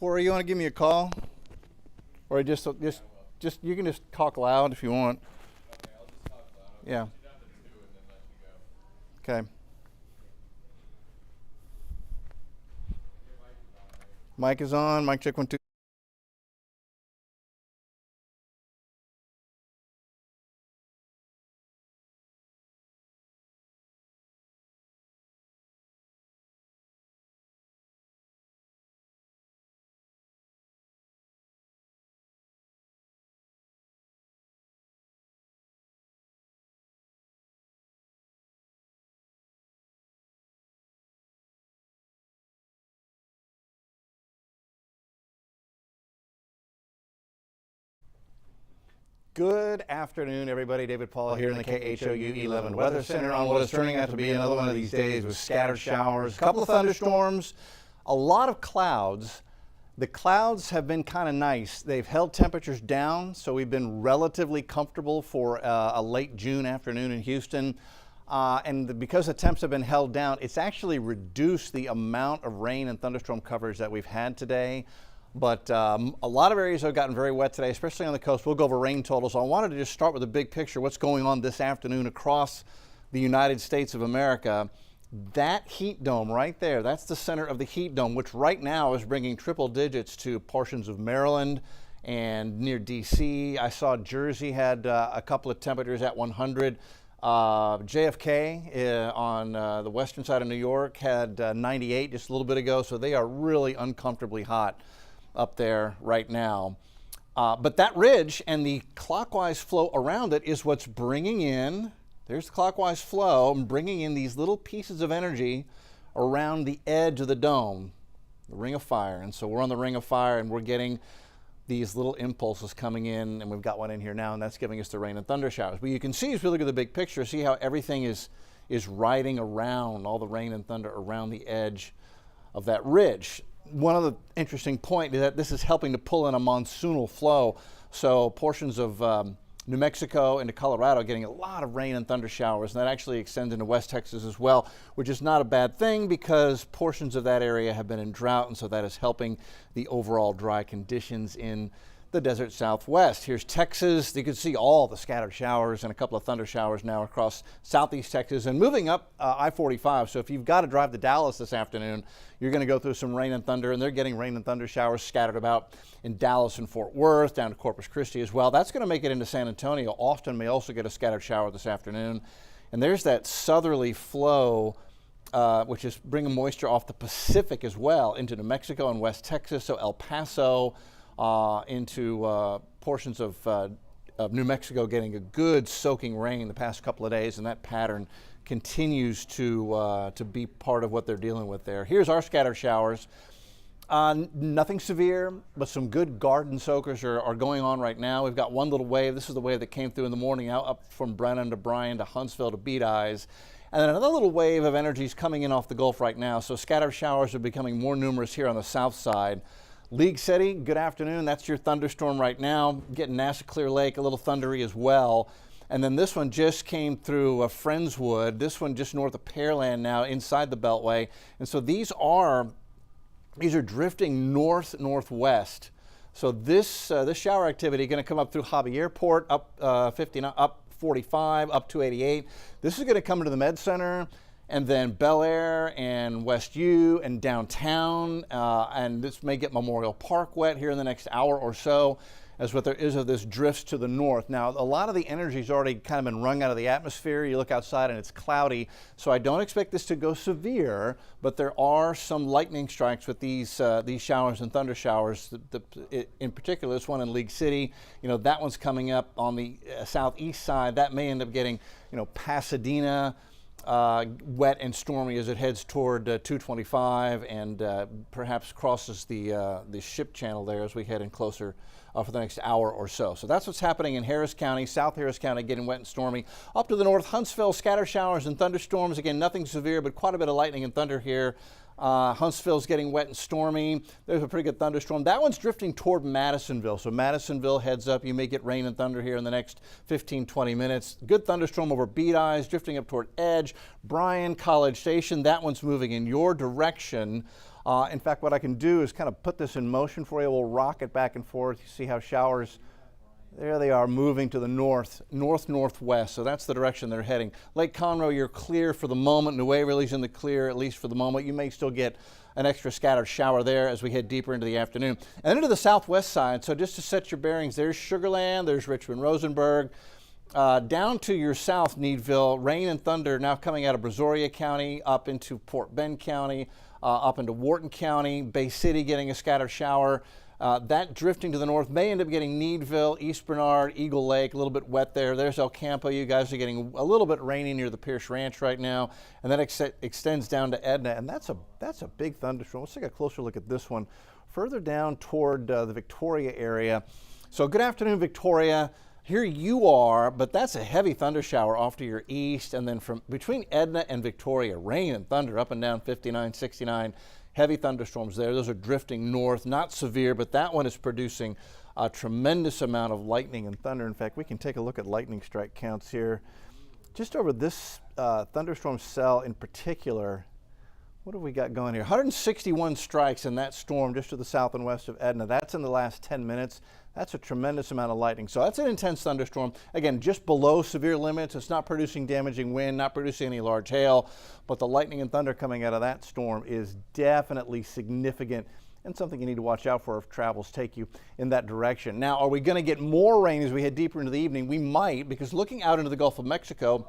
Corey, you want to give me a call? Or just you can just talk loud if you want. Okay, I'll just talk loud. Yeah. I'll put you down to 2 and then let you go. Okay. Your mic is on, right? Mic is on. Mic check 1 2. Good afternoon, everybody. David Paul here in the KHOU 11 Weather Center on what is turning out to be another one of these days with scattered showers, a couple of thunderstorms, a lot of clouds. The clouds have been kind of nice. They've held temperatures down, so we've been relatively comfortable for a late June afternoon in Houston. Because the temps have been held down, it's actually reduced the amount of rain and thunderstorm coverage that we've had today. But a lot of areas have gotten very wet today, especially on the coast. We'll go over rain totals. I wanted to just start with a big picture, what's going on this afternoon across the United States of America. That heat dome right there, that's the center of the heat dome, which right now is bringing triple digits to portions of Maryland and near D.C. I saw Jersey had a couple of temperatures at 100. JFK on the western side of New York had 98 just a little bit ago, so they are really uncomfortably hot up there right now. But that ridge and the clockwise flow around it is what's bringing in, there's the clockwise flow, and bringing in these little pieces of energy around the edge of the dome, the ring of fire. And so we're on the ring of fire and we're getting these little impulses coming in, and we've got one in here now, and that's giving us the rain and thunder showers. But you can see, as we look at the big picture, see how everything is riding around, all the rain and thunder around the edge of that ridge. One other interesting point is that this is helping to pull in a monsoonal flow. So portions of New Mexico into Colorado getting a lot of rain and thunder showers, and that actually extends into West Texas as well, which is not a bad thing because portions of that area have been in drought, and so that is helping the overall dry conditions in the desert Southwest. Here's Texas. You can see all the scattered showers and a couple of thunder showers now across southeast Texas and moving up I-45. So if you've got to drive to Dallas this afternoon, you're going to go through some rain and thunder, and they're getting rain and thunder showers scattered about in Dallas and Fort Worth, down to Corpus Christi as well. That's going to make it into San Antonio. Austin may also get a scattered shower this afternoon. And there's that southerly flow which is bringing moisture off the Pacific as well into New Mexico and West Texas. So El Paso into portions of New Mexico getting a good soaking rain the past couple of days, and that pattern continues to be part of what they're dealing with there. Here's our scattered showers. Nothing severe, but some good garden soakers are going on right now. We've got one little wave. This is the wave that came through in the morning out up from Brennan to Bryan to Huntsville to Beat Eyes. And then another little wave of energy is coming in off the Gulf right now. So scattered showers are becoming more numerous here on the south side. League City, good afternoon. That's your thunderstorm right now. Getting Nassau Clear Lake, a little thundery as well. And then this one just came through Friendswood. This one just north of Pearland now inside the Beltway. And so these are drifting north-northwest. So this shower activity going to come up through Hobby Airport, up 59, up 45, up 288. This is going to come into the Med Center, and then Bel Air and West U and downtown, and this may get Memorial Park wet here in the next hour or so, as what there is of this drifts to the north. Now, a lot of the energy's already kind of been wrung out of the atmosphere. You look outside and it's cloudy, so I don't expect this to go severe, but there are some lightning strikes with these showers and thunder showers. In particular, this one in League City, that one's coming up on the southeast side. That may end up getting, Pasadena, wet and stormy as it heads toward 225 and perhaps crosses the ship channel there as we head in closer for the next hour or so. So that's what's happening in Harris County, South Harris County getting wet and stormy. Up to the north, Huntsville, scatter showers and thunderstorms. Again, nothing severe, but quite a bit of lightning and thunder here Huntsville's getting wet and stormy. There's a pretty good thunderstorm. That one's drifting toward Madisonville. So Madisonville, heads up, you may get rain and thunder here in the next 15, 20 minutes. Good thunderstorm over Beat Eyes, drifting up toward Edge. Bryan, College Station, that one's moving in your direction. In fact, what I can do is kind of put this in motion for you. We'll rock it back and forth. You see how showers, there they are, moving to the northwest. So that's the direction they're heading. Lake Conroe, you're clear for the moment. New Waverly's in the clear, at least for the moment. You may still get an extra scattered shower there as we head deeper into the afternoon. And then to the southwest side, so just to set your bearings, there's Sugar Land, there's Richmond-Rosenberg. Down to your south, Needville, rain and thunder now coming out of Brazoria County, up into Port Bend County, up into Wharton County, Bay City getting a scattered shower. That drifting to the north may end up getting Needville, East Bernard, Eagle Lake, a little bit wet there. There's El Campo. You guys are getting a little bit rainy near the Pierce Ranch right now. And that extends down to Edna, and that's a big thunderstorm. Let's take a closer look at this one. Further down toward the Victoria area. So good afternoon, Victoria. Here you are, but that's a heavy thunder shower off to your east, and then from between Edna and Victoria, rain and thunder up and down 59, 69. Heavy thunderstorms there. Those are drifting north, not severe, but that one is producing a tremendous amount of lightning and thunder. In fact, we can take a look at lightning strike counts here. Just over this thunderstorm cell in particular, what have we got going here? 161 strikes in that storm just to the south and west of Edna. That's in the last 10 minutes. That's a tremendous amount of lightning. So that's an intense thunderstorm. Again, just below severe limits. It's not producing damaging wind, not producing any large hail, but the lightning and thunder coming out of that storm is definitely significant and something you need to watch out for if travels take you in that direction. Now, are we going to get more rain as we head deeper into the evening? We might, because looking out into the Gulf of Mexico,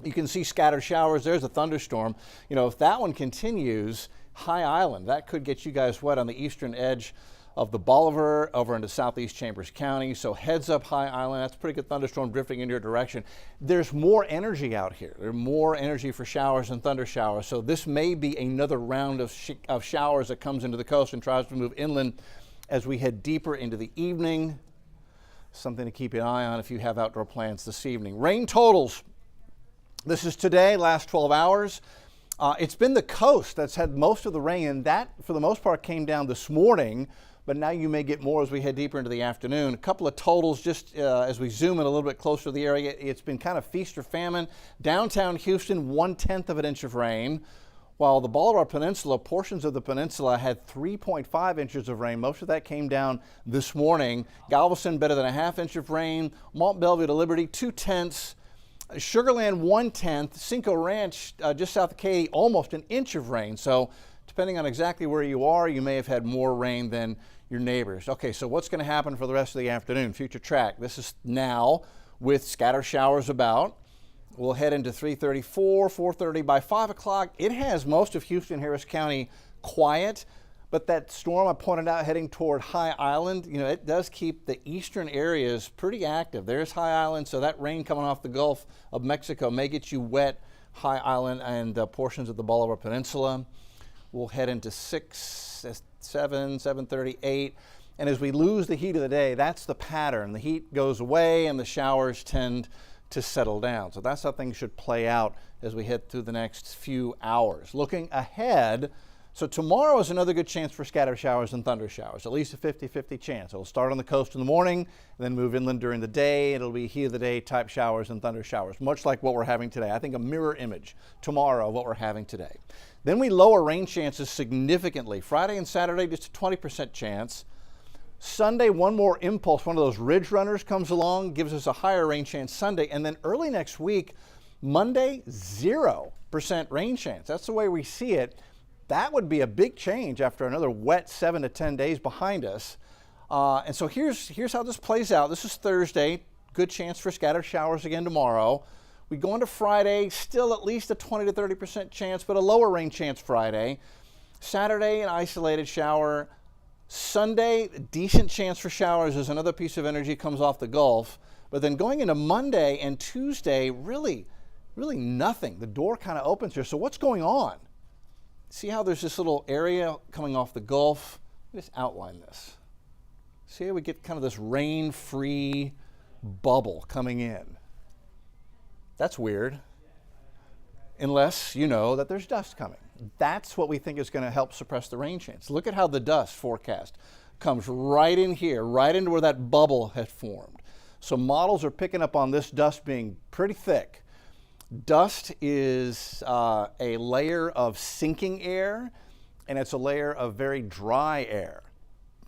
you can see scattered showers. There's a thunderstorm. You know, if that one continues, High Island, that could get you guys wet on the eastern edge of the Bolivar over into southeast Chambers County. So heads up, High Island. That's a pretty good thunderstorm drifting in your direction. There's more energy out here. There's more energy for showers and thunder showers. So this may be another round of showers that comes into the coast and tries to move inland as we head deeper into the evening. Something to keep an eye on if you have outdoor plans this evening. Rain totals. This is today, last 12 hours. It's been the coast that's had most of the rain, and that, for the most part, came down this morning. But now you may get more as we head deeper into the afternoon. A couple of totals just as we zoom in a little bit closer to the area. It's been kind of feast or famine. Downtown Houston, 1/10 of an inch of rain, while the Bolivar Peninsula, portions of the peninsula had 3.5 inches of rain. Most of that came down this morning. Galveston, better than a half inch of rain. Mont Belvieu to Liberty, 2/10. Sugar Land, 1/10. Cinco Ranch, just south of Katy, almost an inch of rain. So depending on exactly where you are, you may have had more rain than your neighbors. Okay, so what's going to happen for the rest of the afternoon? Future track. This is now with scatter showers about. We'll head into 3:34, 4:30. By 5 o'clock, it has most of Houston, Harris County quiet, but that storm I pointed out heading toward High Island, you know, it does keep the eastern areas pretty active. There's High Island, so that rain coming off the Gulf of Mexico may get you wet, High Island and portions of the Bolivar Peninsula. We'll head into 6, 7, 7:30, 8. And as we lose the heat of the day, that's the pattern. The heat goes away and the showers tend to settle down. So that's how things should play out as we head through the next few hours. Looking ahead, so tomorrow is another good chance for scatter showers and thunder showers, at least a 50-50 chance. It'll start on the coast in the morning and then move inland during the day. It'll be heat of the day type showers and thunder showers, much like what we're having today. I think a mirror image tomorrow of what we're having today. Then we lower rain chances significantly. Friday and Saturday, just a 20% chance. Sunday, one more impulse, one of those ridge runners comes along, gives us a higher rain chance Sunday. And then early next week, Monday, 0% rain chance. That's the way we see it. That would be a big change after another wet 7 to 10 days behind us. And so here's how this plays out. This is Thursday. Good chance for scattered showers again tomorrow. We go into Friday, still at least a 20 to 30% chance, but a lower rain chance Friday. Saturday, an isolated shower. Sunday, decent chance for showers as another piece of energy comes off the Gulf. But then going into Monday and Tuesday, really nothing. The door kind of opens here. So what's going on? See how there's this little area coming off the Gulf? Let's outline this. See how we get kind of this rain-free bubble coming in. That's weird, unless you know that there's dust coming. That's what we think is going to help suppress the rain chance. Look at how the dust forecast comes right in here, right into where that bubble had formed. So models are picking up on this dust being pretty thick. Dust is a layer of sinking air, and it's a layer of very dry air.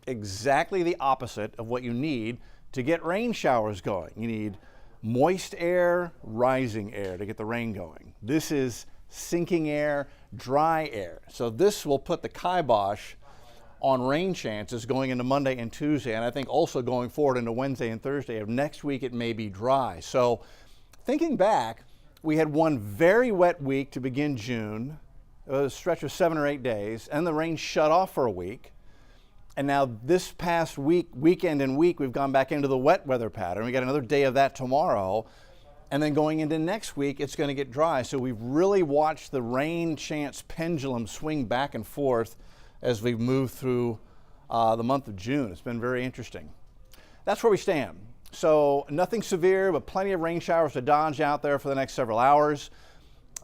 Exactly the opposite of what you need to get rain showers going. You need moist air, rising air to get the rain going. This is sinking air, dry air. So this will put the kibosh on rain chances going into Monday and Tuesday, and I think also going forward into Wednesday and Thursday of next week it may be dry. So thinking back, we had one very wet week to begin June, a stretch of 7 or 8 days, and the rain shut off for a week. And now this past weekend and week, we've gone back into the wet weather pattern. We got another day of that tomorrow. And then going into next week, it's going to get dry. So we've really watched the rain chance pendulum swing back and forth as we've moved through the month of June. It's been very interesting. That's where we stand. So nothing severe, but plenty of rain showers to dodge out there for the next several hours.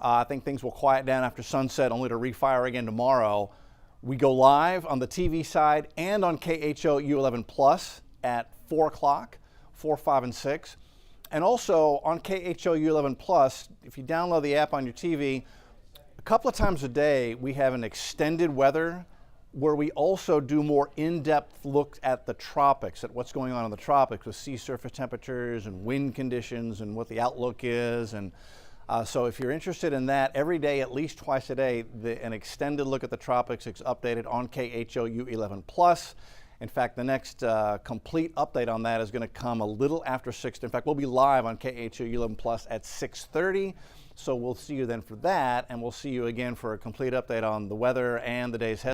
I think things will quiet down after sunset, only to refire again tomorrow. We go live on the TV side and on KHOU 11 Plus at 4 o'clock, 4, 5, and 6. And also on KHOU 11 Plus, if you download the app on your TV, a couple of times a day we have an extended weather where we also do more in-depth looks at the tropics, at what's going on in the tropics with sea surface temperatures and wind conditions and what the outlook is. And so if you're interested in that, every day, at least twice a day, an extended look at the tropics is updated on KHOU 11 Plus. In fact, the next complete update on that is going to come a little after 6. In fact, we'll be live on KHOU 11 Plus at 6:30. So we'll see you then for that, and we'll see you again for a complete update on the weather and the day's headlines.